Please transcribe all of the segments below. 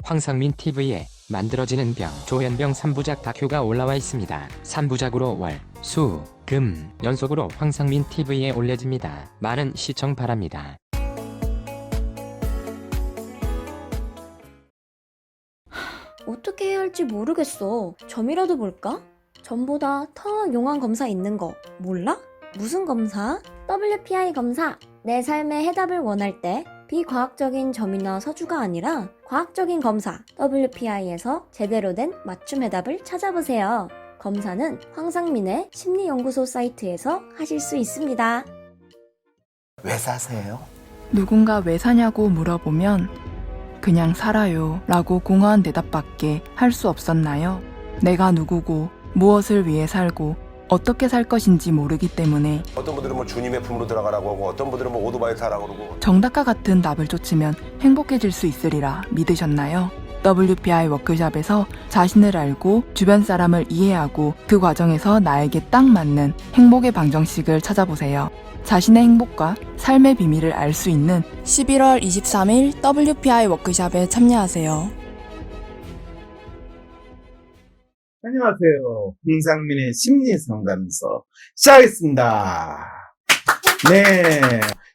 황상민 TV에 만들어지는 병, 조현병 3부작 다큐가 올라와 있습니다. 3부작으로 월, 수, 금 연속으로 황상민 TV에 올려집니다. 많은 시청 바랍니다. 어떻게 해야 할지 모르겠어. 점이라도 볼까? 점보다 더 용한 검사 있는 거 몰라? 무슨 검사? WPI 검사. 내 삶의 해답을 원할 때 비과학적인 점이나 서주가 아니라 과학적인 검사 WPI에서 제대로 된 맞춤 해답을 찾아보세요. 검사는 황상민의 심리연구소 사이트에서 하실 수 있습니다. 왜 사세요? 누군가 왜 사냐고 물어보면 그냥 살아요 라고 공허한 대답밖에 할 수 없었나요? 내가 누구고 무엇을 위해 살고 어떻게 살 것인지 모르기 때문에 어떤 분들은 뭐 주님의 품으로 들어가라고 하고 어떤 분들은 뭐 오토바이 타라고 그러고 정답과 같은 답을 쫓으면 행복해질 수 있으리라 믿으셨나요? WPI 워크숍에서 자신을 알고 주변 사람을 이해하고 그 과정에서 나에게 딱 맞는 행복의 방정식을 찾아보세요. 자신의 행복과 삶의 비밀을 알 수 있는 11월 23일 WPI 워크숍에 참여하세요. 안녕하세요. 황상민의 심리상담소 시작하겠습니다. 네,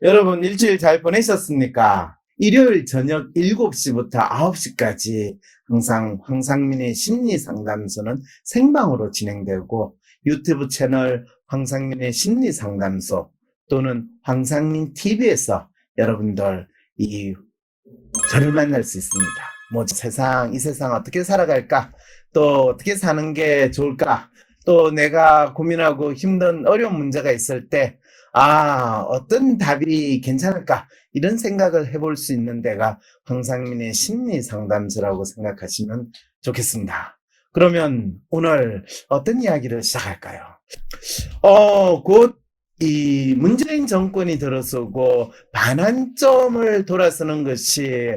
여러분 일주일 잘 보내셨습니까? 일요일 저녁 7시부터 9시까지 항상 황상민의 심리상담소는 생방으로 진행되고 유튜브 채널 황상민의 심리상담소 또는 황상민 TV에서 여러분들 저를 만날 수 있습니다. 이 세상 어떻게 살아갈까? 또 어떻게 사는 게 좋을까? 또 내가 고민하고 힘든 어려운 문제가 있을 때 어떤 답이 괜찮을까? 이런 생각을 해볼 수 있는 데가 황상민의 심리상담소라고 생각하시면 좋겠습니다. 그러면 오늘 어떤 이야기를 시작할까요? 곧 이 문재인 정권이 들어서고 반환점을 돌아서는 것이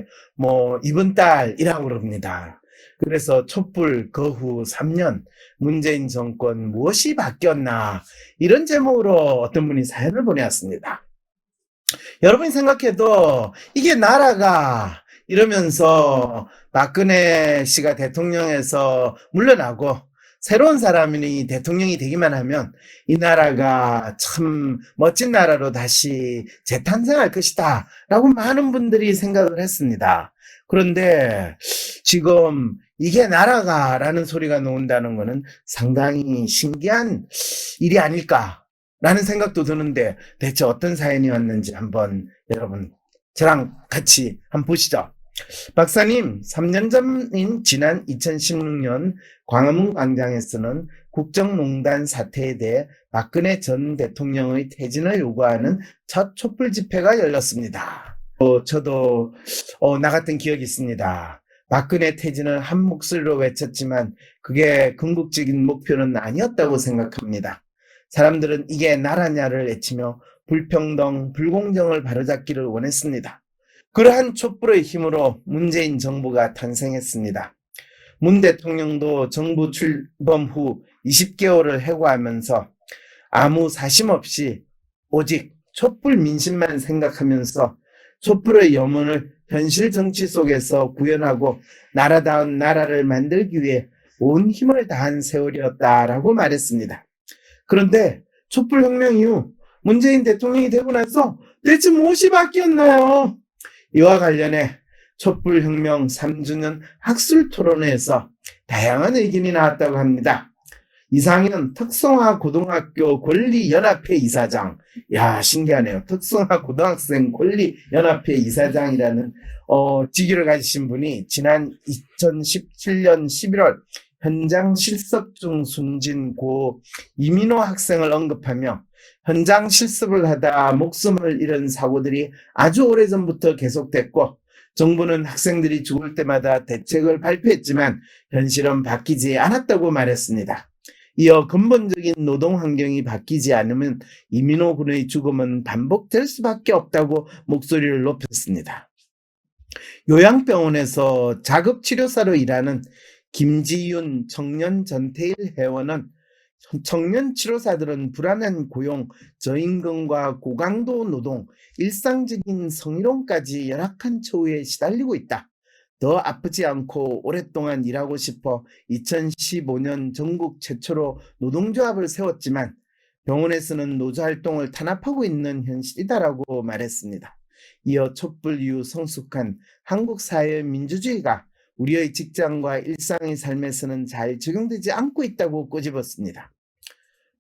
이번 달이라고 그럽니다. 그래서 촛불 거후 3년 문재인 정권 무엇이 바뀌었나 이런 제목으로 어떤 분이 사연을 보내왔습니다. 여러분이 생각해도 이게 나라가 이러면서 박근혜 씨가 대통령에서 물러나고 새로운 사람이 대통령이 되기만 하면 이 나라가 참 멋진 나라로 다시 재탄생할 것이다 라고 많은 분들이 생각을 했습니다. 그런데 지금 이게 나라가 라는 소리가 나온다는 것은 상당히 신기한 일이 아닐까라는 생각도 드는데 대체 어떤 사연이 왔는지 한번 여러분 저랑 같이 한번 보시죠. 박사님, 3년 전인 지난 2016년 광화문 광장에서는 국정농단 사태에 대해 박근혜 전 대통령의 퇴진을 요구하는 첫 촛불 집회가 열렸습니다. 저도 나갔던 기억이 있습니다. 박근혜 퇴진을 한 목소리로 외쳤지만 그게 궁극적인 목표는 아니었다고 생각합니다. 사람들은 이게 나라냐를 외치며 불평등, 불공정을 바로잡기를 원했습니다. 그러한 촛불의 힘으로 문재인 정부가 탄생했습니다. 문 대통령도 정부 출범 후 20개월을 해고하면서 아무 사심 없이 오직 촛불 민심만 생각하면서 촛불의 염원을 현실 정치 속에서 구현하고 나라다운 나라를 만들기 위해 온 힘을 다한 세월이었다라고 말했습니다. 그런데 촛불혁명 이후 문재인 대통령이 되고 나서 대체 무엇이 바뀌었나요? 이와 관련해 촛불혁명 3주년 학술토론회에서 다양한 의견이 나왔다고 합니다. 이상현 특성화 고등학교 권리연합회 이사장, 신기하네요. 특성화 고등학생 권리연합회 이사장이라는 직위를 가지신 분이 지난 2017년 11월 현장 실습 중 숨진 고 이민호 학생을 언급하며 현장 실습을 하다 목숨을 잃은 사고들이 아주 오래전부터 계속됐고 정부는 학생들이 죽을 때마다 대책을 발표했지만 현실은 바뀌지 않았다고 말했습니다. 이어 근본적인 노동 환경이 바뀌지 않으면 이민호 군의 죽음은 반복될 수밖에 없다고 목소리를 높였습니다. 요양병원에서 자급치료사로 일하는 김지윤 청년 전태일 회원은 청년 치료사들은 불안한 고용, 저임금과 고강도 노동, 일상적인 성희롱까지 열악한 처우에 시달리고 있다. 더 아프지 않고 오랫동안 일하고 싶어 2015년 전국 최초로 노동조합을 세웠지만 병원에서는 노조활동을 탄압하고 있는 현실이다라고 말했습니다. 이어 촛불 이후 성숙한 한국 사회의 민주주의가 우리의 직장과 일상의 삶에서는 잘 적용되지 않고 있다고 꼬집었습니다.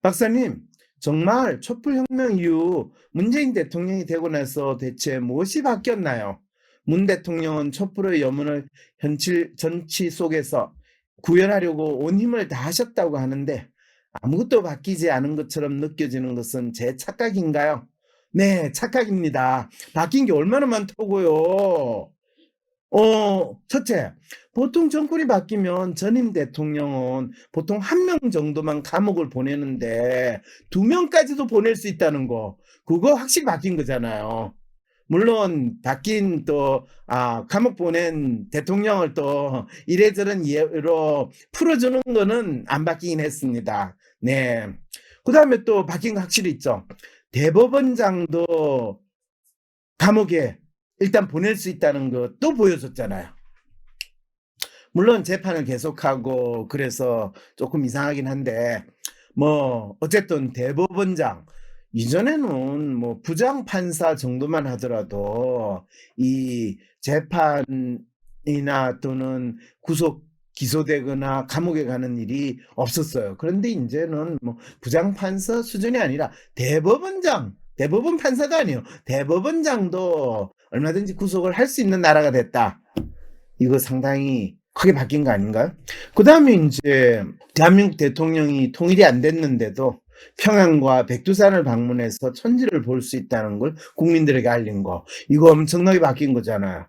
박사님, 정말 촛불혁명 이후 문재인 대통령이 되고 나서 대체 무엇이 바뀌었나요? 문 대통령은 촛불의 염원을 정치 속에서 구현하려고 온 힘을 다하셨다고 하는데 아무것도 바뀌지 않은 것처럼 느껴지는 것은 제 착각인가요? 네, 착각입니다. 바뀐 게 얼마나 많다고요. 첫째, 보통 정권이 바뀌면 전임 대통령은 보통 1명 정도만 감옥을 보내는데 2명까지도 보낼 수 있다는 거, 그거 확실히 바뀐 거잖아요. 물론 바뀐 또 감옥 보낸 대통령을 또 이래저런 예로 풀어주는 거는 안 바뀌긴 했습니다. 네. 그 다음에 또 바뀐 거 확실히 있죠. 대법원장도 감옥에 일단 보낼 수 있다는 것도 보여줬잖아요. 물론 재판을 계속하고 그래서 조금 이상하긴 한데 뭐 어쨌든 대법원장, 이전에는 뭐 부장판사 정도만 하더라도 이 재판이나 또는 구속 기소되거나 감옥에 가는 일이 없었어요. 그런데 이제는 뭐 부장판사 수준이 아니라 대법원 판사도 아니에요. 대법원장도 얼마든지 구속을 할 수 있는 나라가 됐다. 이거 상당히 크게 바뀐 거 아닌가요? 그 다음에 이제 대한민국 대통령이 통일이 안 됐는데도 평양과 백두산을 방문해서 천지를 볼 수 있다는 걸 국민들에게 알린 거, 이거 엄청나게 바뀐 거잖아요.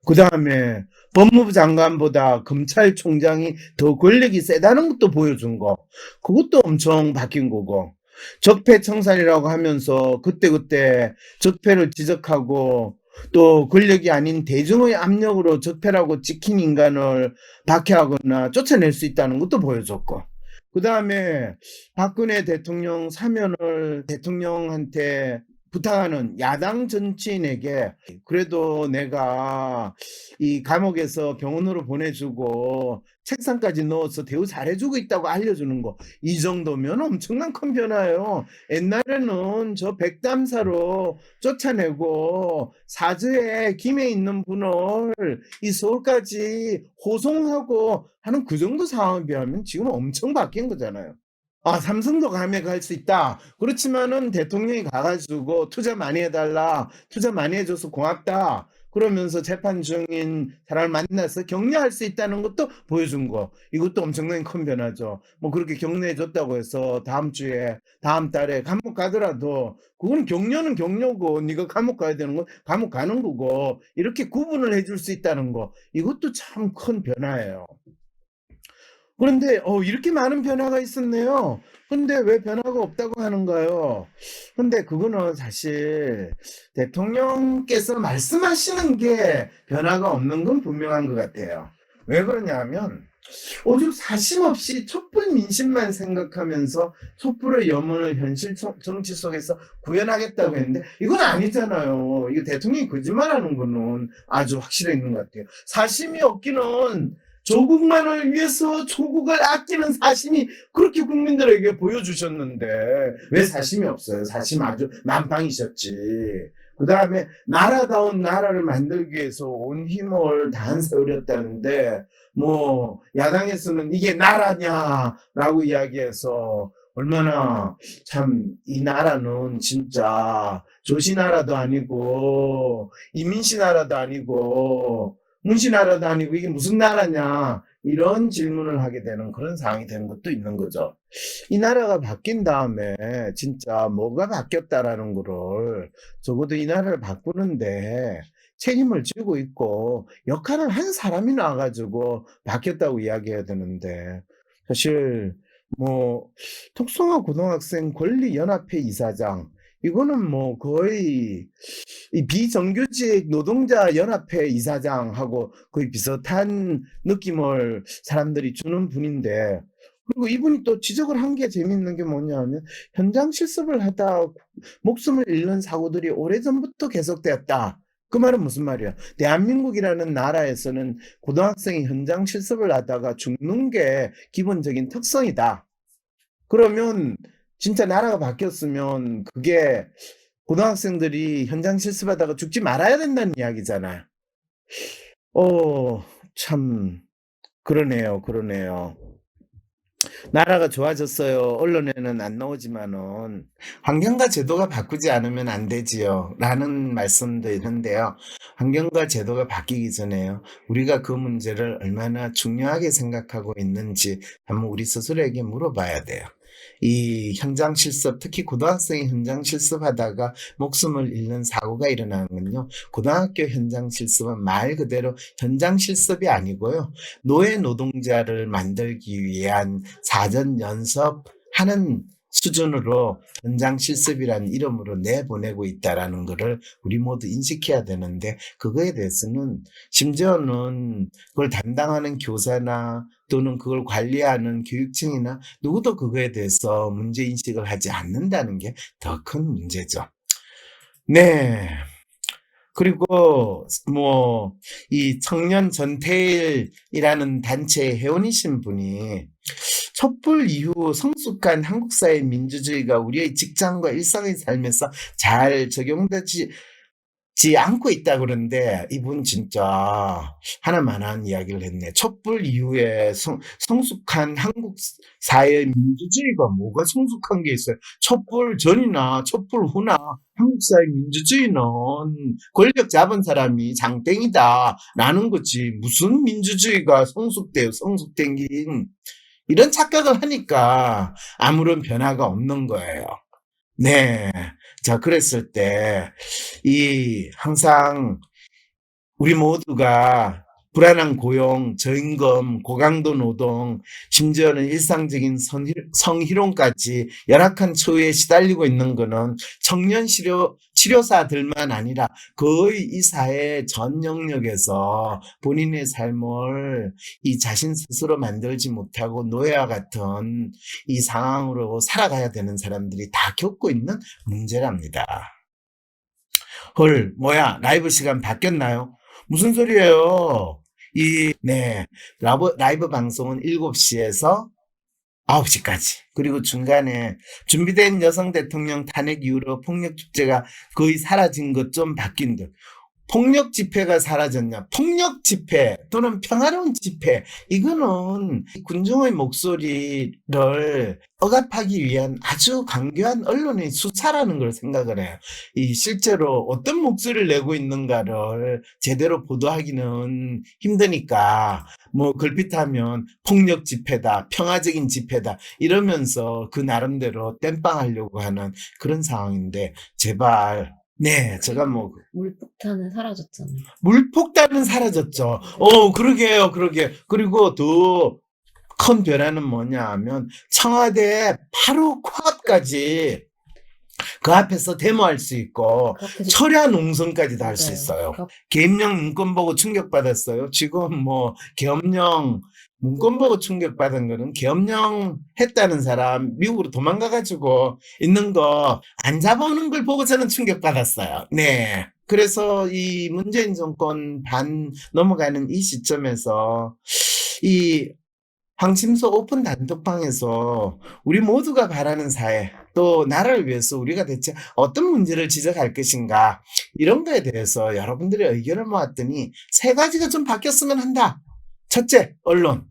그 다음에 법무부 장관보다 검찰총장이 더 권력이 세다는 것도 보여준 거, 그것도 엄청 바뀐 거고, 적폐청산이라고 하면서 그때그때 적폐를 지적하고 또 권력이 아닌 대중의 압력으로 적폐라고 찍힌 인간을 박해하거나 쫓아낼 수 있다는 것도 보여줬고, 그 다음에 박근혜 대통령 사면을 대통령한테 부탁하는 야당 정치인에게 그래도 내가 이 감옥에서 병원으로 보내주고 책상까지 넣어서 대우 잘해주고 있다고 알려주는 거, 이 정도면 엄청난 큰 변화예요. 옛날에는 저 백담사로 쫓아내고 사저에 김해 있는 분을 이 서울까지 호송하고 하는 그 정도 상황에 비하면 지금 엄청 바뀐 거잖아요. 삼성도 감에 갈 수 있다. 그렇지만은 대통령이 가가지고 투자 많이 해달라. 투자 많이 해줘서 고맙다. 그러면서 재판 중인 사람을 만나서 격려할 수 있다는 것도 보여준 거. 이것도 엄청나게 큰 변화죠. 뭐 그렇게 격려해줬다고 해서 다음 달에 감옥 가더라도 그거는 격려는 격려고 네가 감옥 가야 되는 건 감옥 가는 거고, 이렇게 구분을 해줄 수 있다는 거. 이것도 참 큰 변화예요. 그런데 이렇게 많은 변화가 있었네요. 근데 왜 변화가 없다고 하는가요? 근데 그거는 사실 대통령께서 말씀하시는 게 변화가 없는 건 분명한 것 같아요. 왜 그러냐면 오죽 사심 없이 촛불 민심만 생각하면서 촛불의 염원을 현실 정치 속에서 구현하겠다고 했는데 이건 아니잖아요. 이거 대통령이 거짓말하는 거는 아주 확실해 있는 것 같아요. 사심이 없기는 조국만을 위해서 조국을 아끼는 사심이 그렇게 국민들에게 보여주셨는데 왜 사심이 없어요? 사심 아주 만빵이셨지. 그 다음에 나라다운 나라를 만들기 위해서 온 힘을 다한 세월이었다는데 뭐 야당에서는 이게 나라냐라고 이야기해서 얼마나 참 이 나라는 진짜 조시나라도 아니고 이민시 나라도 아니고 문시 나라도 아니고 이게 무슨 나라냐, 이런 질문을 하게 되는 그런 상황이 되는 것도 있는 거죠. 이 나라가 바뀐 다음에 진짜 뭐가 바뀌었다라는 거를 적어도 이 나라를 바꾸는데 책임을 지고 있고 역할을 한 사람이 나와가지고 바뀌었다고 이야기해야 되는데, 사실 뭐 톡송화 고등학생 권리연합회 이사장, 이거는 뭐 거의 이 비정규직 노동자 연합회 이사장하고 거의 비슷한 느낌을 사람들이 주는 분인데, 그리고 이분이 또 지적을 한 게 재밌는 게 뭐냐면 현장 실습을 하다 목숨을 잃는 사고들이 오래전부터 계속되었다. 그 말은 무슨 말이야? 대한민국이라는 나라에서는 고등학생이 현장 실습을 하다가 죽는 게 기본적인 특성이다. 그러면 진짜 나라가 바뀌었으면 그게 고등학생들이 현장 실습하다가 죽지 말아야 된다는 이야기잖아요. 참 그러네요. 그러네요. 나라가 좋아졌어요. 언론에는 안 나오지만은 환경과 제도가 바꾸지 않으면 안 되지요. 라는 말씀도 있는데요. 환경과 제도가 바뀌기 전에요. 우리가 그 문제를 얼마나 중요하게 생각하고 있는지 한번 우리 스스로에게 물어봐야 돼요. 이 현장 실습, 특히 고등학생이 현장 실습하다가 목숨을 잃는 사고가 일어나는 건요. 고등학교 현장 실습은 말 그대로 현장 실습이 아니고요. 노예 노동자를 만들기 위한 사전 연습하는 수준으로 현장 실습이라는 이름으로 내보내고 있다라는 것을 우리 모두 인식해야 되는데, 그거에 대해서는 심지어는 그걸 담당하는 교사나 또는 그걸 관리하는 교육청이나 누구도 그거에 대해서 문제인식을 하지 않는다는 게 더 큰 문제죠. 네. 그리고 이 청년 전태일이라는 단체의 회원이신 분이 촛불 이후 성숙한 한국 사회 민주주의가 우리의 직장과 일상의 삶에서 잘 적용되지 않고 있다 그러는데, 이분 진짜 하나만한 이야기를 했네. 촛불 이후에 성숙한 한국 사회의 민주주의가 뭐가 성숙한 게 있어요? 촛불 전이나 촛불 후나 한국 사회 민주주의는 권력 잡은 사람이 장땡이다 라는 거지, 무슨 민주주의가 성숙돼요. 성숙된 긴 이런 착각을 하니까 아무런 변화가 없는 거예요. 네. 자, 그랬을 때, 항상 우리 모두가 불안한 고용, 저임금, 고강도 노동, 심지어는 일상적인 성희롱까지 열악한 처우에 시달리고 있는 거는 청년 치료사들만 아니라 거의 이 사회 전 영역에서 본인의 삶을 이 자신 스스로 만들지 못하고 노예와 같은 이 상황으로 살아가야 되는 사람들이 다 겪고 있는 문제랍니다. 헐, 뭐야, 라이브 시간 바뀌었나요? 무슨 소리예요? 라이브 방송은 7시에서 9시까지. 그리고 중간에 준비된 여성 대통령 탄핵 이후로 폭력 축제가 거의 사라진 것 좀 바뀐 듯. 폭력 집회가 사라졌냐? 폭력 집회 또는 평화로운 집회, 이거는 군중의 목소리를 억압하기 위한 아주 강교한 언론의 수차라는 걸 생각을 해요. 실제로 어떤 목소리를 내고 있는가를 제대로 보도하기는 힘드니까 걸핏하면 폭력 집회다, 평화적인 집회다 이러면서 그 나름대로 땜빵하려고 하는 그런 상황인데, 제발. 네, 제가 물폭탄은 사라졌잖아요. 물폭탄은 사라졌죠. 그러게요, 그러게. 그리고 더 큰 변화는 뭐냐 하면, 청와대 바로 코앞까지 그 앞에서 데모할 수 있고, 철야 농성까지도 할 수 있어요. 계엄령 문건 보고 충격받았어요. 지금 계엄령 문건 보고 충격받은 거는 계엄령 했다는 사람 미국으로 도망가가지고 있는 거 안 잡아오는 걸 보고 저는 충격받았어요. 네. 그래서 이 문재인 정권 반 넘어가는 이 시점에서 이 황심소 오픈 단톡방에서 우리 모두가 바라는 사회, 또 나라를 위해서 우리가 대체 어떤 문제를 지적할 것인가, 이런 거에 대해서 여러분들의 의견을 모았더니 3가지가 좀 바뀌었으면 한다. 첫째, 언론.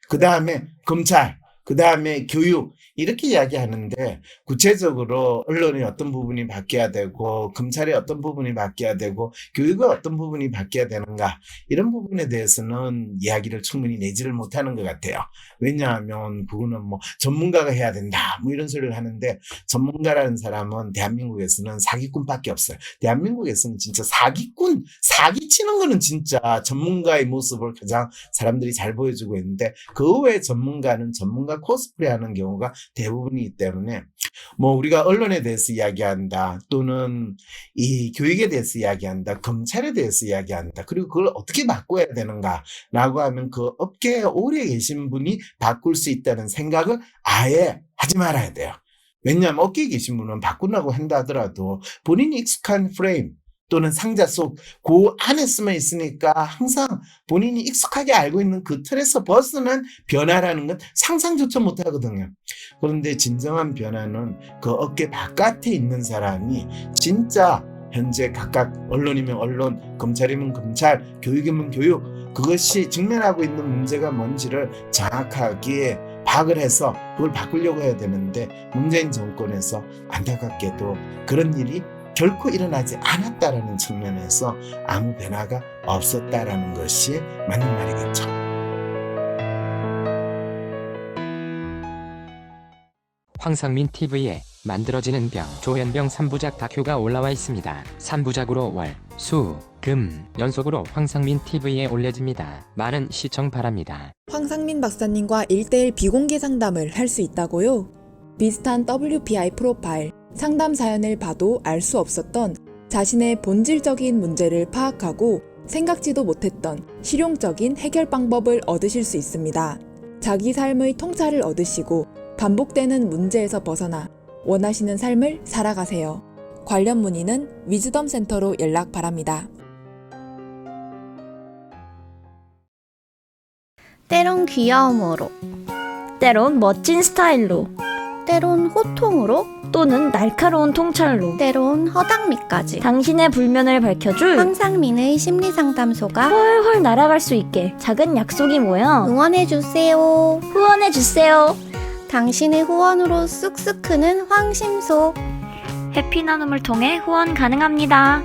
그 다음에 검찰. 그 다음에 교육. 이렇게 이야기하는데, 구체적으로 언론의 어떤 부분이 바뀌어야 되고, 검찰의 어떤 부분이 바뀌어야 되고, 교육의 어떤 부분이 바뀌어야 되는가, 이런 부분에 대해서는 이야기를 충분히 내지를 못하는 것 같아요. 왜냐하면 그거는 전문가가 해야 된다 이런 소리를 하는데, 전문가라는 사람은 대한민국에서는 사기꾼밖에 없어요. 대한민국에서는 진짜 사기치는 거는 진짜 전문가의 모습을 가장 사람들이 잘 보여주고 있는데, 그 외에 전문가는 전문가 코스프레 하는 경우가 대부분이기 때문에, 우리가 언론에 대해서 이야기한다, 또는 이 교육에 대해서 이야기한다, 검찰에 대해서 이야기한다, 그리고 그걸 어떻게 바꿔야 되는가 라고 하면 그 업계에 오래 계신 분이 바꿀 수 있다는 생각을 아예 하지 말아야 돼요. 왜냐하면 업계에 계신 분은 바꾸려고 한다 하더라도 본인이 익숙한 프레임, 또는 상자 속 그 안에 숨어 있으니까 항상 본인이 익숙하게 알고 있는 그 틀에서 벗어난 변화라는 건 상상조차 못하거든요. 그런데 진정한 변화는 그 어깨 바깥에 있는 사람이 진짜 현재 각각 언론이면 언론, 검찰이면 검찰, 교육이면 교육, 그것이 직면하고 있는 문제가 뭔지를 정확하게 파악을 해서 그걸 바꾸려고 해야 되는데, 문재인 정권에서 안타깝게도 그런 일이 결코 일어나지 않았다라는 측면에서 아무 변화가 없었다라는 것이 맞는 말이겠죠. 황상민 TV에 만들어지는 병 조현병 3부작 다큐가 올라와 있습니다. 3부작으로 월, 수, 금 연속으로 황상민 TV에 올려집니다. 많은 시청 바랍니다. 황상민 박사님과 1대1 비공개 상담을 할 수 있다고요? 비슷한 WPI 프로파일, 상담 사연을 봐도 알 수 없었던 자신의 본질적인 문제를 파악하고 생각지도 못했던 실용적인 해결 방법을 얻으실 수 있습니다. 자기 삶의 통찰을 얻으시고 반복되는 문제에서 벗어나 원하시는 삶을 살아가세요. 관련 문의는 위즈덤 센터로 연락 바랍니다. 때론 귀여움으로, 때론 멋진 스타일로, 때론 호통으로, 또는 날카로운 통찰로, 때론 허당미까지 당신의 불면을 밝혀줄 황상민의 심리상담소가 훨훨 날아갈 수 있게 작은 약속이 모여 응원해주세요. 후원해주세요. 당신의 후원으로 쑥쑥 크는 황심소. 해피 나눔을 통해 후원 가능합니다.